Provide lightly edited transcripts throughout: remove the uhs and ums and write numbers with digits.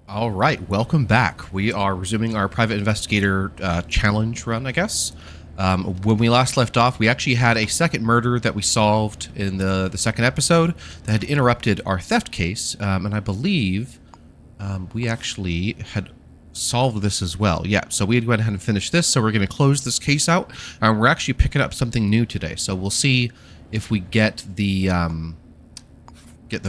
All right, welcome back. We are resuming our private investigator challenge run, I guess. When we last left off, we actually had a second murder that we solved in the second episode that had interrupted our theft case, and I believe we actually had solved this as well. Yeah, so we went ahead and finished this, so we're going to close this case out, and we're actually picking up something new today. So we'll see if we get the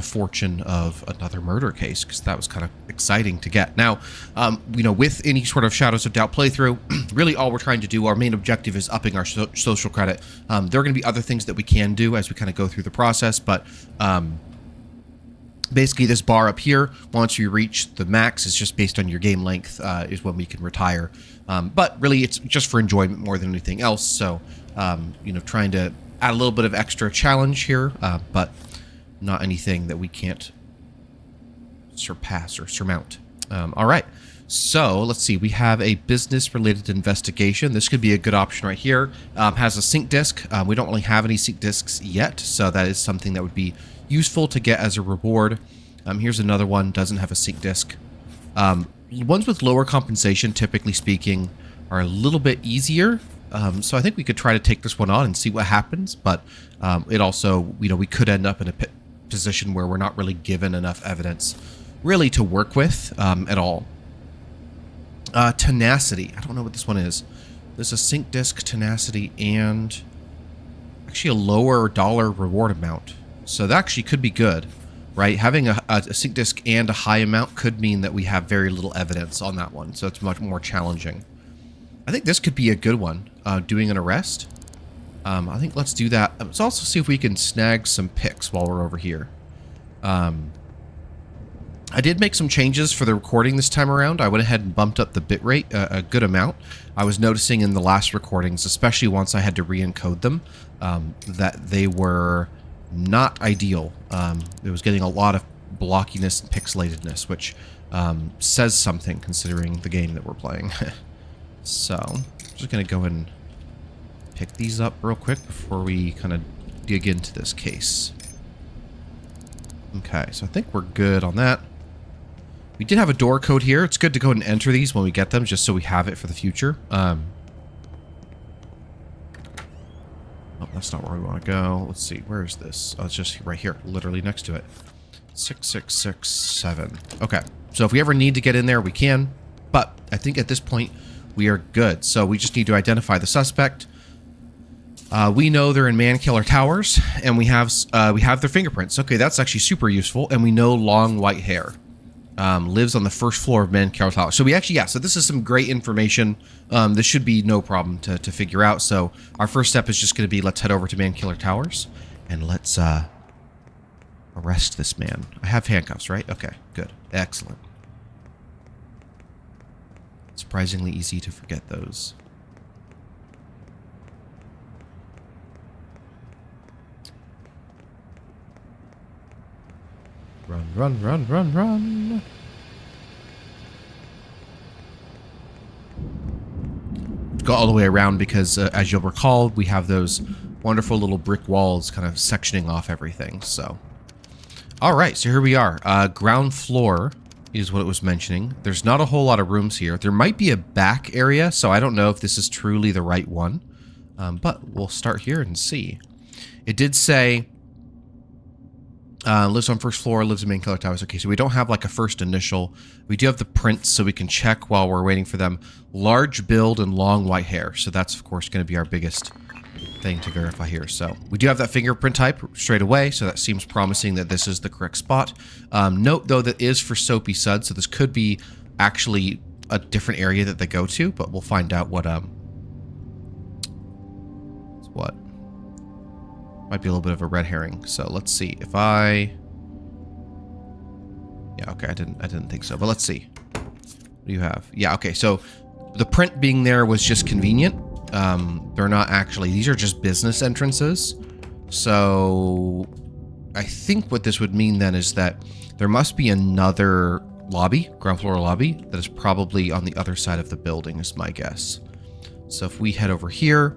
fortune of another murder case, because that was kind of exciting to get. Now, with any sort of Shadows of Doubt playthrough, really all we're trying to do, our main objective is upping our social credit. There are going to be other things that we can do as we kind of go through the process, but basically this bar up here, once you reach the max, is just based on your game length, is when we can retire. But really, it's just for enjoyment more than anything else. So, trying to add a little bit of extra challenge here, but not anything that we can't surpass or surmount. All right, so let's see. We have a business-related investigation. This could be a good option right here. Has a sync disk. We don't really have any sync disks yet, so that is something that would be useful to get as a reward. Here's another one. Doesn't have a sync disk. Ones with lower compensation, typically speaking, are a little bit easier. So I think we could try to take this one on and see what happens, but it also, we could end up in a position where we're not really given enough evidence really to work with at all. Tenacity. I don't know what this one is. There's a sync disk, tenacity, and actually a lower dollar reward amount. So that actually could be good, right? Having a sync disk and a high amount could mean that we have very little evidence on that one. So it's much more challenging. I think this could be a good one, doing an arrest. I think let's do that. Let's also see if we can snag some picks while we're over here. I did make some changes for the recording this time around. I went ahead and bumped up the bitrate a good amount. I was noticing in the last recordings, especially once I had to re-encode them, that they were not ideal. It was getting a lot of blockiness and pixelatedness, which says something considering the game that we're playing. So, I'm just going to go and pick these up real quick before we kind of dig into this case. Okay, so I think we're good on that. We did have a door code here. It's good to go and enter these when we get them, just so we have it for the future. Oh, that's not where we want to go. Let's see, where is this? Oh, it's just right here, literally next to it. 6667. Okay, so if we ever need to get in there, we can. But I think at this point, we are good. So we just need to identify the suspect. We know they're in Man-Killer Towers, and we have their fingerprints. Okay, that's actually super useful. And we know long white hair. Lives on the first floor of Man-Killer Towers. So we actually, yeah, so this is some great information. This should be no problem to figure out. So our first step is just going to be, let's head over to Man-Killer Towers, and let's arrest this man. I have handcuffs, right? Okay, good. Excellent. Surprisingly easy to forget those. Run, run, run, run, run. Go all the way around because, as you'll recall, we have those wonderful little brick walls kind of sectioning off everything. So, all right, so here we are. Ground floor is what it was mentioning. There's not a whole lot of rooms here. There might be a back area, so I don't know if this is truly the right one. But we'll start here and see. It did say, lives on first floor, lives in Man-Killer Towers. Okay, so we don't have like a first initial. We do have the prints, so we can check while we're waiting for them. Large build and long white hair. So that's, of course, going to be our biggest thing to verify here. So we do have that fingerprint type straight away, so that seems promising that this is the correct spot. Note, though, that is for Soapy Sud, so this could be actually a different area that they go to, but we'll find out what, might be a little bit of a red herring. So let's see if yeah, okay, I didn't think so, but let's see. What do you have? Yeah, okay, so the print being there was just convenient. They're not actually, these are just business entrances. So I think what this would mean then is that there must be another lobby, ground floor lobby, that is probably on the other side of the building is my guess. So if we head over here,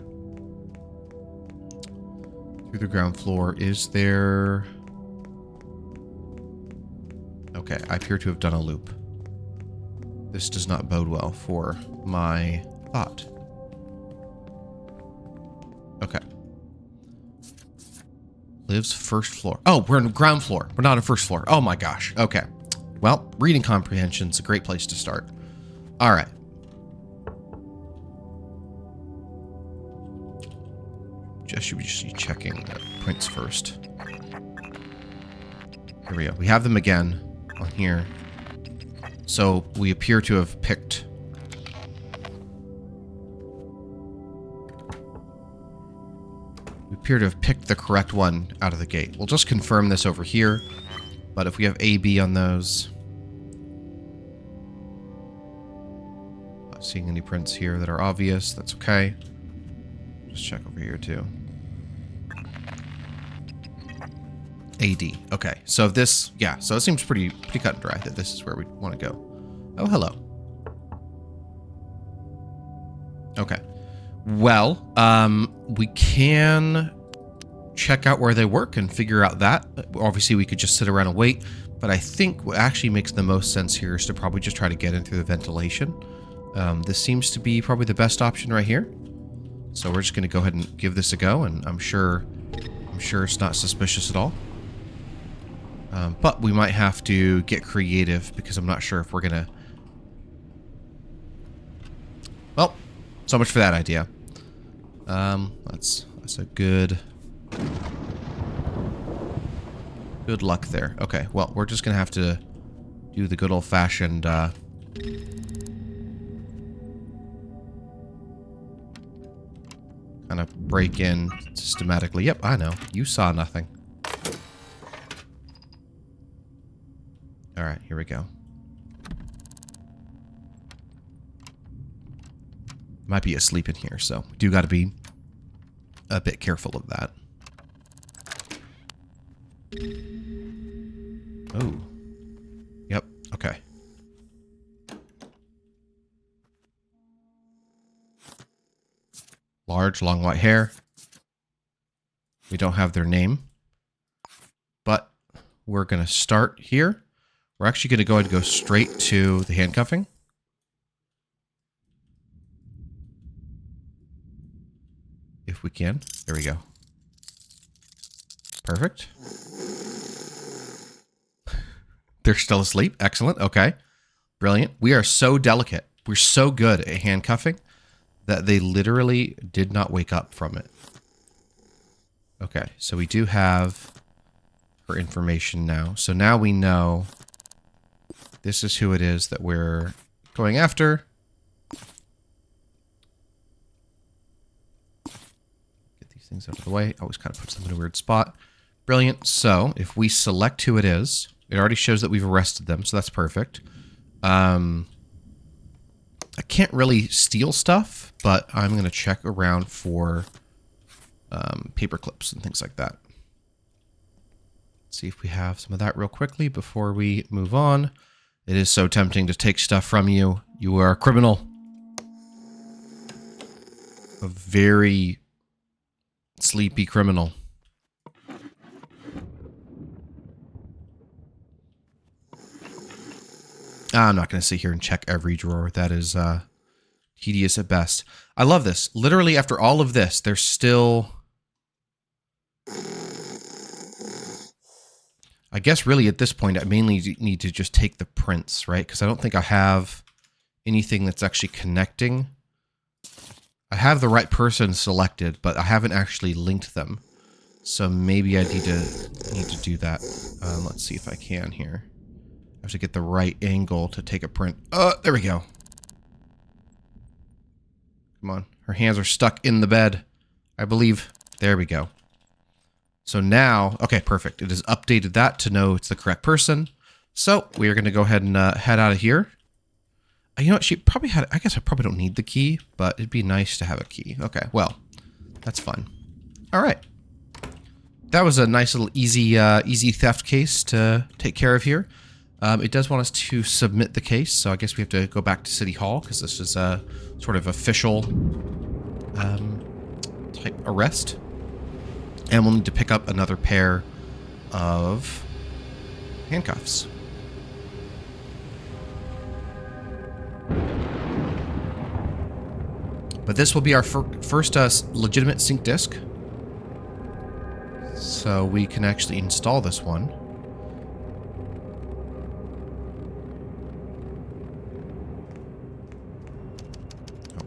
through the ground floor, is there... Okay, I appear to have done a loop. This does not bode well for my thought. Okay. Lives first floor. Oh, we're on ground floor. We're not on first floor. Oh my gosh. Okay. Well, reading comprehension's a great place to start. All right. Should we just be checking the prints first? Here we go. We have them again on here. So we appear to have picked. We appear to have picked the correct one out of the gate. We'll just confirm this over here. But if we have A, B on those. Not seeing any prints here that are obvious. That's okay. Just check over here too. AD. Okay, so this, yeah, so it seems pretty cut and dry that this is where we want to go. Oh, hello. Okay. Well, we can check out where they work and figure out that. Obviously, we could just sit around and wait, but I think what actually makes the most sense here is to probably just try to get in through the ventilation. This seems to be probably the best option right here. So we're just going to go ahead and give this a go, and I'm sure it's not suspicious at all. But we might have to get creative because I'm not sure if we're gonna. Well, so much for that idea. That's a good luck there. Okay, well, we're just gonna have to do the good old-fashioned kind of break in systematically. Yep, I know. You saw nothing. All right, here we go. Might be asleep in here, so we do got to be a bit careful of that. Oh. Yep, okay. Large, long white hair. We don't have their name. But we're going to start here. We're actually going to go ahead and go straight to the handcuffing. If we can. There we go. Perfect. They're still asleep. Excellent. Okay. Brilliant. We are so delicate. We're so good at handcuffing that they literally did not wake up from it. Okay. So we do have her information now. So now we know this is who it is that we're going after. Get these things out of the way. Always kind of puts them in a weird spot. Brilliant. So if we select who it is, it already shows that we've arrested them, so that's perfect. I can't really steal stuff, but I'm going to check around for paper clips and things like that. Let's see if we have some of that real quickly before we move on. It is so tempting to take stuff from you. You are a criminal. A very sleepy criminal. I'm not going to sit here and check every drawer. That is tedious at best. I love this. Literally, after all of this, there's still... I guess really at this point, I mainly need to just take the prints, right? Because I don't think I have anything that's actually connecting. I have the right person selected, but I haven't actually linked them. So maybe I need to do that. Let's see if I can here. I have to get the right angle to take a print. There we go. Come on. Her hands are stuck in the bed, I believe. There we go. So now, okay, perfect. It has updated that to know it's the correct person. So we are going to go ahead and head out of here. You know what? She probably had, I guess I probably don't need the key, but it'd be nice to have a key. Okay, well, that's fun. All right. That was a nice little easy theft case to take care of here. It does want us to submit the case, so I guess we have to go back to City Hall because this is a sort of official type arrest. And we'll need to pick up another pair of handcuffs. But this will be our first legitimate sink disc. So we can actually install this one. Oh,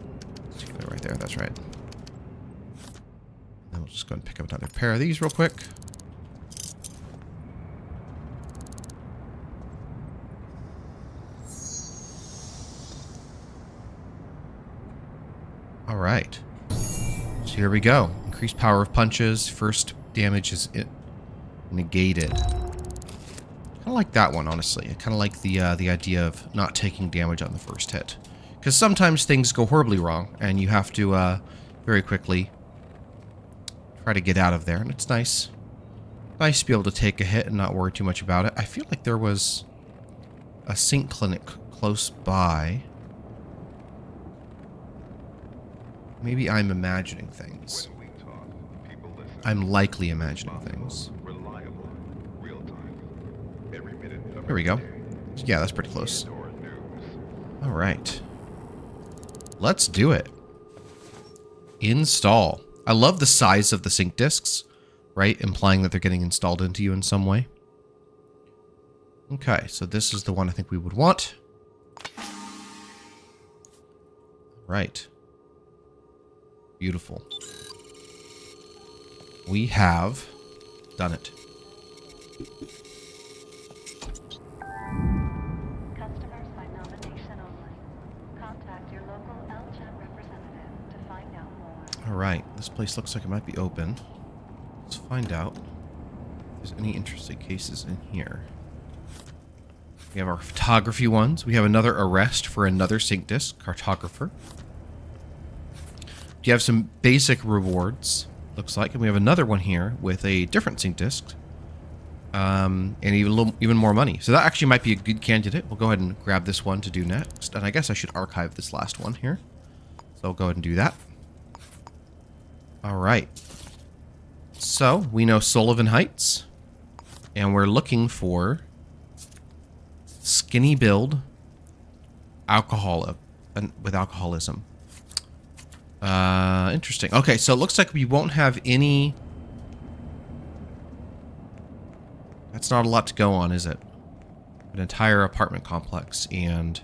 right there, that's right. Then we'll just go and pick up another pair of these real quick. All right. So here we go. Increased power of punches. First damage is negated. Kind of like that one, honestly. I kind of like the idea of not taking damage on the first hit, because sometimes things go horribly wrong, and you have to very quickly try to get out of there. And it's nice to be able to take a hit and not worry too much about it. I feel like there was a sink clinic close by. Maybe I'm imagining things. I'm likely imagining things. There we go. Yeah, that's pretty close. All right. Let's do it. Install. I love the size of the sink discs, right? Implying that they're getting installed into you in some way. Okay, so this is the one I think we would want. Right. Beautiful. We have done it. Customers by nomination only. Contact your local LCHAT representative to find out more. Alright, this place looks like it might be open. Let's find out if there's any interesting cases in here. We have our photography ones. We have another arrest for another sink disc, cartographer. You have some basic rewards, looks like, and we have another one here with a different sink disc, and even more money. So that actually might be a good candidate. We'll go ahead and grab this one to do next, and I guess I should archive this last one here. So I'll go ahead and do that. All right. So we know Sullivan Heights, and we're looking for skinny build, with alcoholism. Interesting. Okay, so it looks like we won't have any... That's not a lot to go on, is it? An entire apartment complex, and...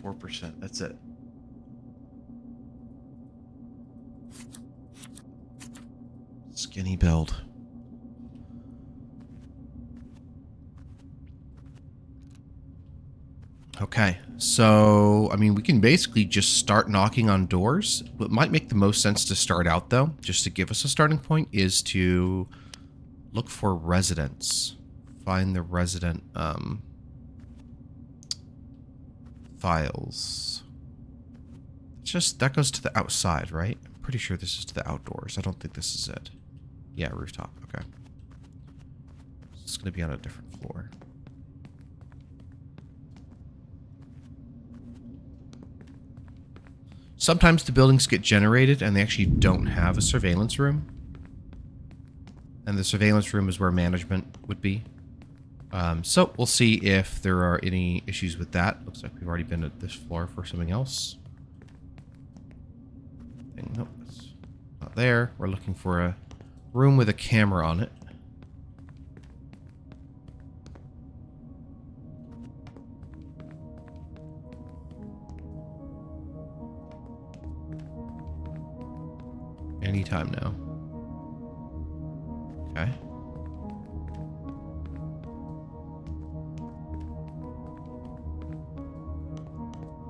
%, that's it. Skinny build. Okay, so, I mean, we can basically just start knocking on doors. What might make the most sense to start out, though, just to give us a starting point, is to look for residents. Find the resident files. Just, that goes to the outside, right? I'm pretty sure this is to the outdoors. I don't think this is it. Yeah, rooftop, okay. It's going to be on a different floor. Sometimes the buildings get generated and they actually don't have a surveillance room. And the surveillance room is where management would be. So we'll see if there are any issues with that. Looks like we've already been at this floor for something else. Nope, it's not there. We're looking for a room with a camera on it. Anytime now. Okay.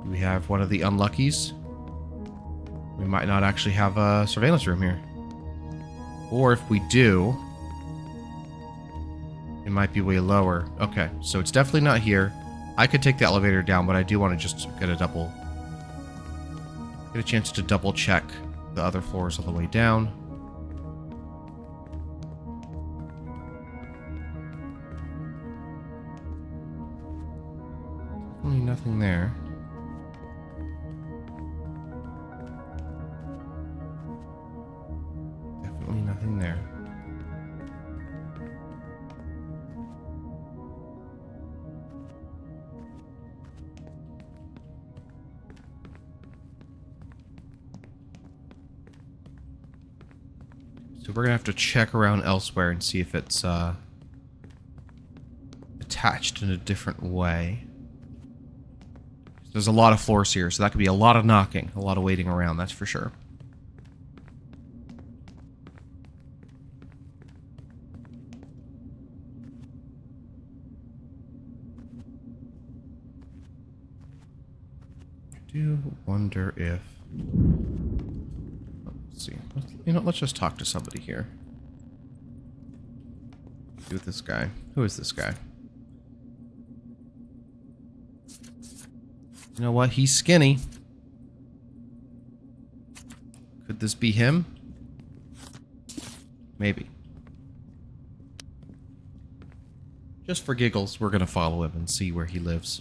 Do we have one of the unluckies? We might not actually have a surveillance room here. Or if we do, it might be way lower. Okay, so it's definitely not here. I could take the elevator down, but I do want to just get a chance to double check the other floors all the way down. Definitely nothing there. Definitely nothing there. So we're going to have to check around elsewhere and see if it's attached in a different way. There's a lot of floors here, so that could be a lot of knocking, a lot of waiting around, that's for sure. I do wonder if... Let's see. You know, let's just talk to somebody here. Do with this guy. Who is this guy? You know what? He's skinny. Could this be him? Maybe. Just for giggles, we're going to follow him and see where he lives.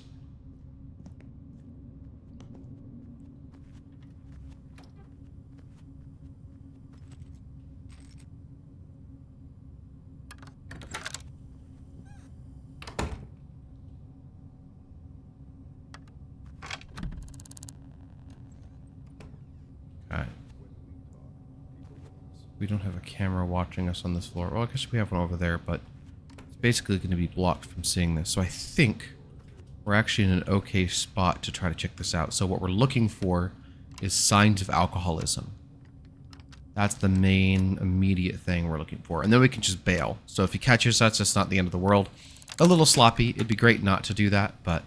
We don't have a camera watching us on this floor. Well, I guess we have one over there, but it's basically going to be blocked from seeing this. So I think we're actually in an okay spot to try to check this out. So what we're looking for is signs of alcoholism. That's the main immediate thing we're looking for. And then we can just bail. So if he catches us, it's not the end of the world. A little sloppy. It'd be great not to do that, but...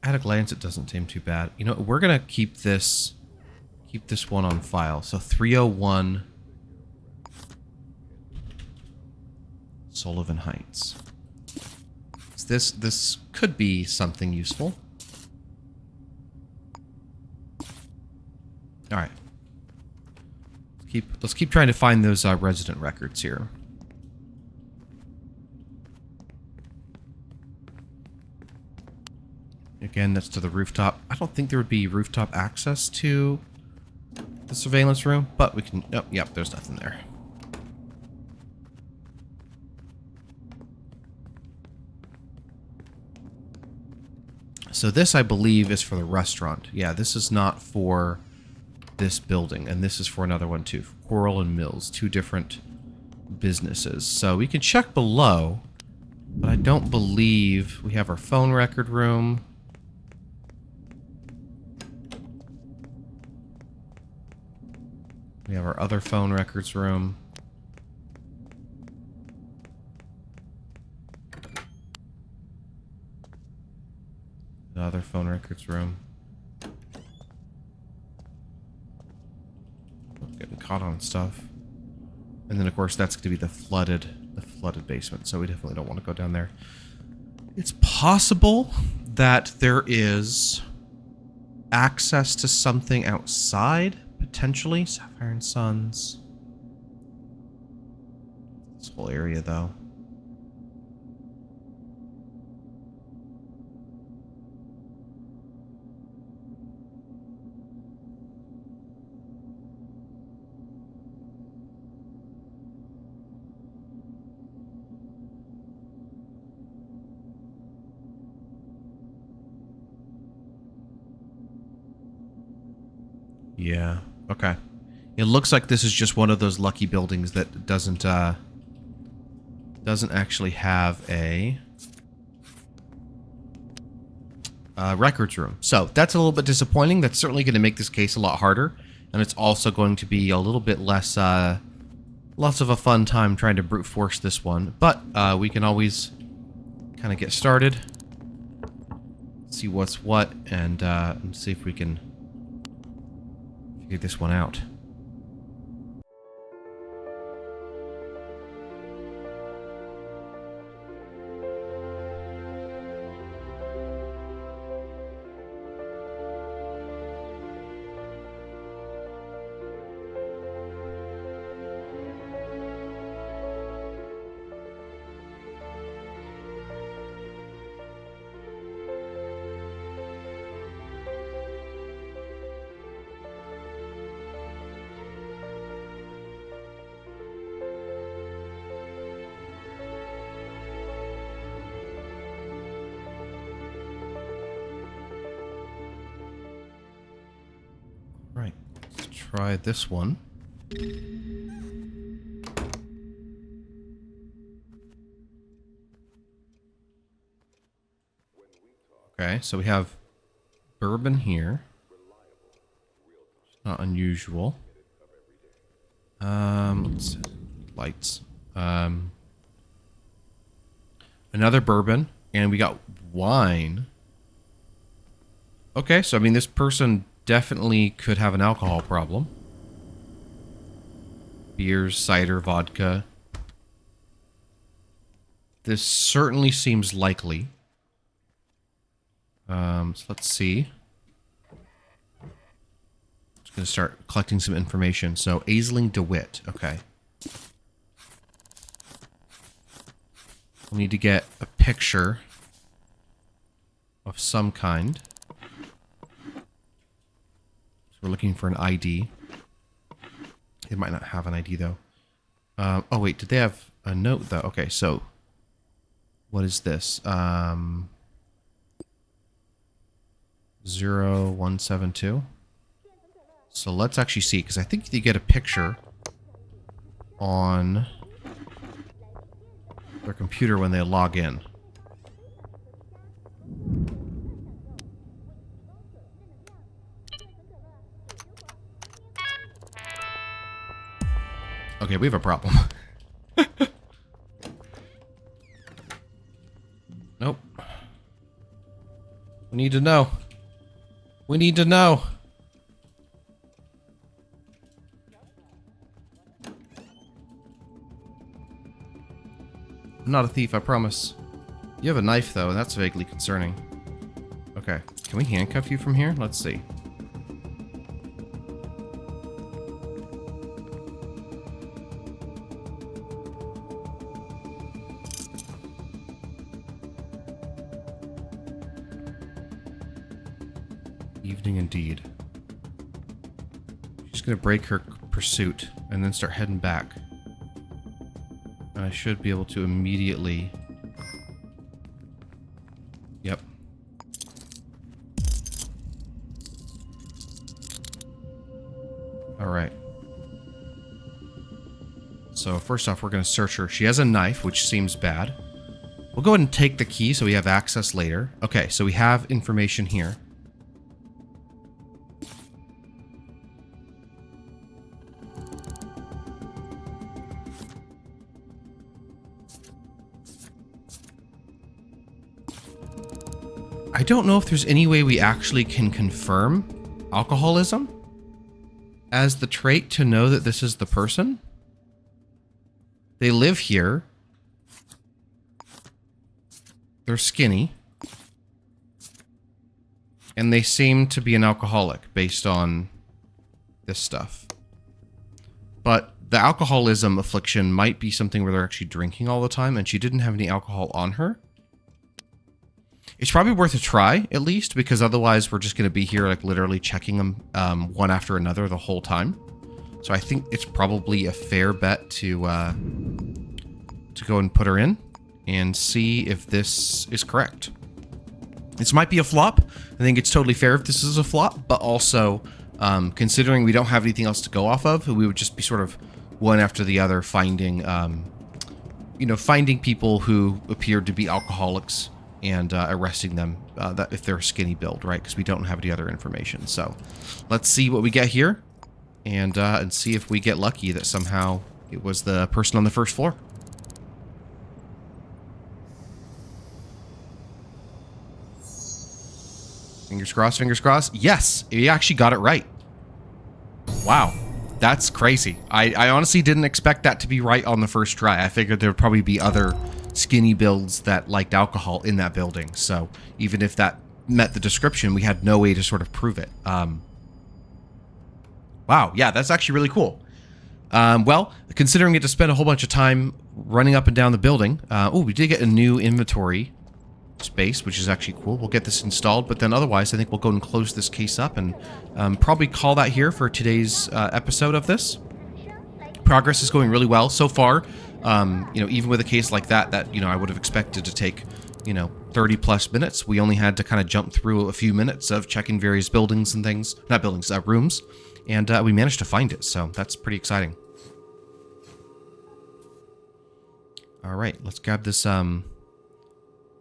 At a glance, it doesn't seem too bad. You know, we're gonna keep this one on file. So 301 Sullivan Heights. This could be something useful. All right. Let's keep trying to find those resident records here. Again, that's to the rooftop. I don't think there would be rooftop access to the surveillance room, but we can... Oh, yep, there's nothing there. So this, I believe, is for the restaurant. Yeah, this is not for this building, and this is for another one too. Coral and Mills, two different businesses. So we can check below, but I don't believe we have our phone record room. We have our other phone records room. The other phone records room. Getting caught on stuff. And then of course that's going to be the flooded basement, so we definitely don't want to go down there. It's possible that there is access to something outside. Potentially. Sapphire and Sons. This whole area, though. Yeah. Okay. It looks like this is just one of those lucky buildings that doesn't actually have a records room. So that's a little bit disappointing. That's certainly going to make this case a lot harder, and it's also going to be a little bit less, lots of a fun time trying to brute force this one. But we can always kind of get started, see what's what, and see if we can figure this one out. try this one. Okay, so we have bourbon here. Not unusual. Let's see. Lights. Another bourbon, and we got wine. Okay, so I mean, this person definitely could have an alcohol problem. Beers, cider, vodka. This certainly seems likely. So let's see. Just gonna start collecting some information. So, Aisling DeWitt. Okay. We need to get a picture of some kind. So we're looking for an ID. They might not have an ID, though. Oh, wait. Did they have a note, though? Okay, so what is this? 0172. So let's actually see, because I think you get a picture on their computer when they log in. Okay, we have a problem. Nope. We need to know. We need to know. I'm not a thief, I promise. You have a knife, though, and that's vaguely concerning. Okay. Can we handcuff you from here? Let's see. Evening indeed. She's gonna break her pursuit and then start heading back. And I should be able to immediately... Yep. Alright. So first off, we're gonna search her. She has a knife, which seems bad. We'll go ahead and take the key so we have access later. Okay, so we have information here. I don't know if there's any way we actually can confirm alcoholism as the trait to know that this is the person. They live here. They're skinny. And they seem to be an alcoholic based on this stuff. But the alcoholism affliction might be something where they're actually drinking all the time and she didn't have any alcohol on her. It's probably worth a try, at least, because otherwise we're just going to be here, like, literally checking them one after another the whole time. So I think it's probably a fair bet to go and put her in and see if this is correct. This might be a flop. I think it's totally fair if this is a flop, but also, considering we don't have anything else to go off of, we would just be sort of one after the other finding, you know, finding people who appeared to be alcoholics and arresting them that if they're skinny build, right? Because we don't have any other information. So let's see what we get here and see if we get lucky that somehow it was the person on the first floor. Fingers crossed, fingers crossed. Yes, we actually got it right. Wow, that's crazy. I honestly didn't expect that to be right on the first try. I figured there would probably be other skinny builds that liked alcohol in that building. So even if that met the description, we had no way to sort of prove it. Wow, yeah, that's actually really cool. Well, considering we had to spend a whole bunch of time running up and down the building, oh, we did get a new inventory space, which is actually cool. We'll get this installed, but then otherwise, I think we'll go and close this case up and probably call that here for today's episode of this. Progress is going really well so far. You know, even with a case like that, you know, I would have expected to take, you know, 30 plus minutes. We only had to kind of jump through a few minutes of checking various buildings and things, not buildings, rooms. And we managed to find it, so that's pretty exciting. All right, let's grab this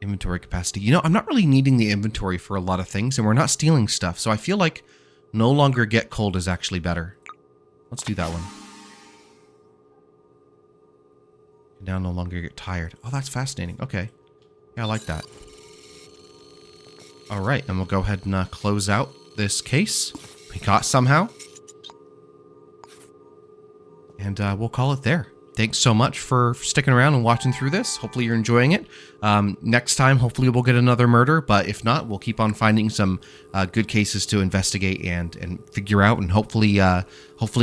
inventory capacity. You know, I'm not really needing the inventory for a lot of things, and we're not stealing stuff, so I feel like no longer get cold is actually better. Let's do that one. Now no longer get tired. Oh, that's fascinating. Okay. Yeah, I like that. All right, and we'll go ahead and close out this case. We got somehow. And we'll call it there. Thanks so much for sticking around and watching through this. Hopefully you're enjoying it. Next time, hopefully we'll get another murder, but if not, we'll keep on finding some good cases to investigate and figure out, and hopefully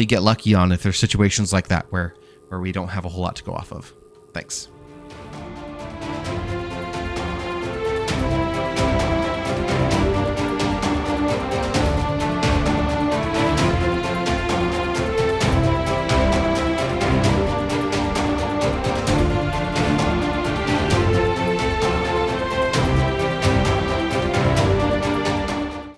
get lucky on if there's situations like that where we don't have a whole lot to go off of. Thanks.